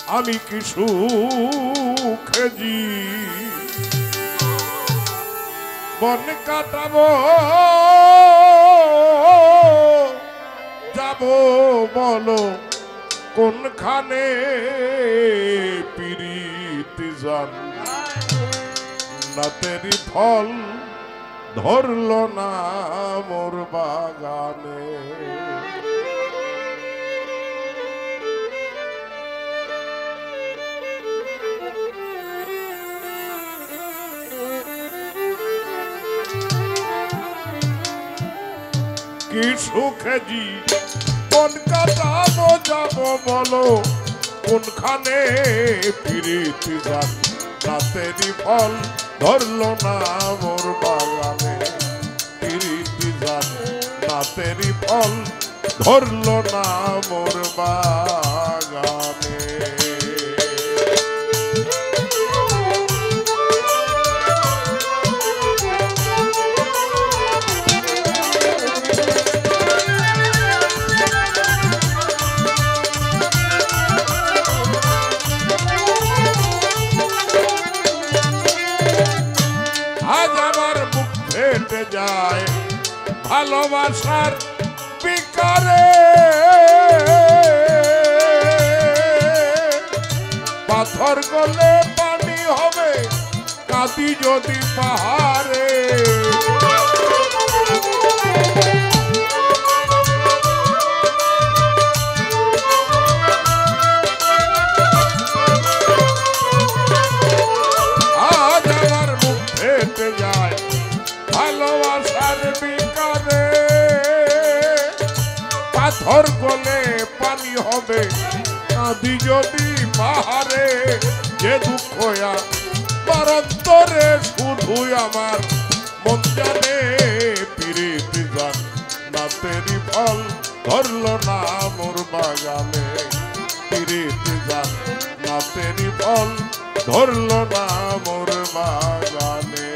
আমি কি সুখে বন কাটাবো যাব বলো কোনখানে পিরিতি জান না তেরি ফল ধরল না মোর বাগানে কি সুখে বন কাটাবো যাব বলো কোনখানে পিরিতি জান রাতেরই ফল ধরল না মোর বাগানে পিরিতি জান রাতেরই ফল ধরল না মোর বাগানে যায় ভালোবাসার বিকারে পাথর গলে পানি হবে কাঁদি যদি পাহাড়ে আজ আমার মুখ ফেটে যায় ভালোবাসার বিকারে পাথর গলে পানি হবে কাঁদি যদি পাহাড়ে যে দুঃখ আমার অন্তরে শুধু আমার মন জানে পিরিতি জান না তেরি ফল ধরল না মোর বাগানে পিরিতি জান না তেরি ফল ধরল না মোর বাগানে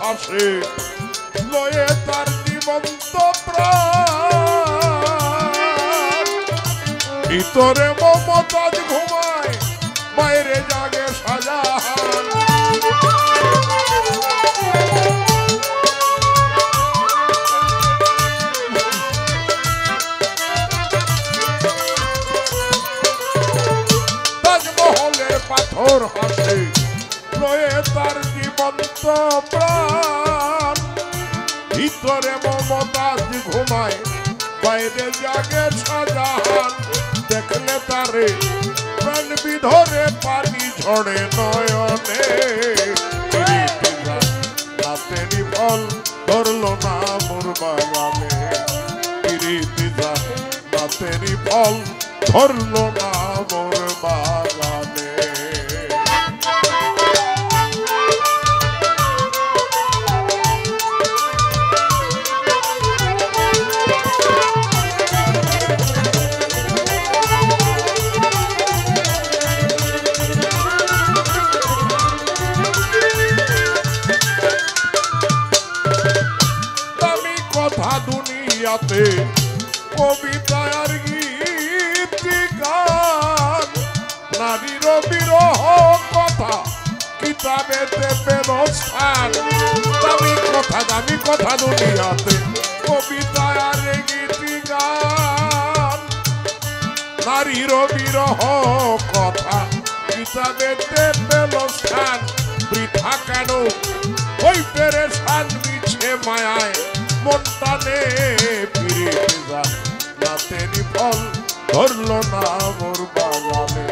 হাসে লয়ে তার জীবন্ত প্রাণ ভিতরে মমতাজ ঘুমায় বাইরে জাগে শাহজাহান তাজমহলের পাথর হাসে লয়ে তার জীবন্ত প্রাণ ভিতরে মমতাজ ঘুমায় বাইরে জাগে শাহজাহান দেখলে তারে প্রাণ বিধরে পানি ঝরে নয়নে রাতেরই ফল ধরল না মোর বাগানে পিরিতি জান রাতেরই ফল ধরল না মোর বাগানে দুনিয়াতে কবিতা আর গীত গান নারীর বিরহ কথা কিতাবেতে পেল স্থান দামি কথা দুনিয়াতে কবিতা আর গীত গান নারীর বিরহ কথা কিতাবেতে পেল স্থান বৃথা কেন ওই পেরেশান মিছে মায়ায় মনটানে পিরিতি জান না তেরি ফল ধরল না মোর বাগানে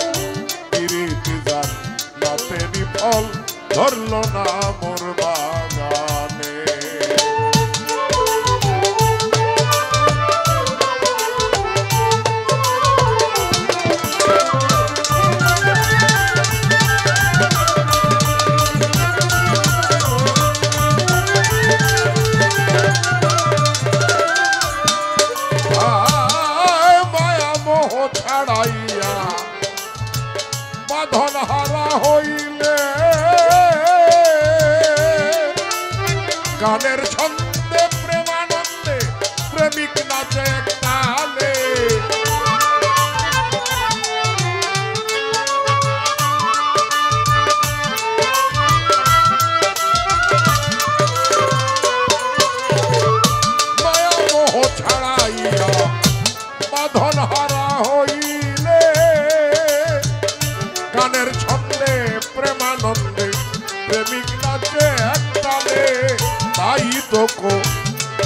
পিরিতি জান না তেরি ফল ধরল না মোর বাগানে গানের ছন্দে প্রেমানন্দে প্রেমিক নাচে একতালে মায়া মোহ ছাড়াইয়া বাঁধন হারা হইলে গানের ছন্দে প্রেমানন্দে প্রেমিক নাচে একতালে তাই তো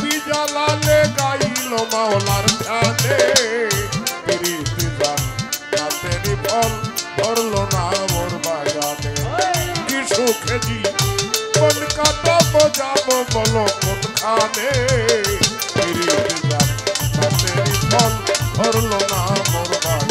বিজালালে গাইল মাওলার ধ্যানে প্রীতি জান নাতেরি ফল ধরলো না মোর বাগানে কি সুখে জীবন কাটাবো যাবো বলো কোনখানে প্রীতি জান নাতেরি ফল ধরলো না মোর বাগানে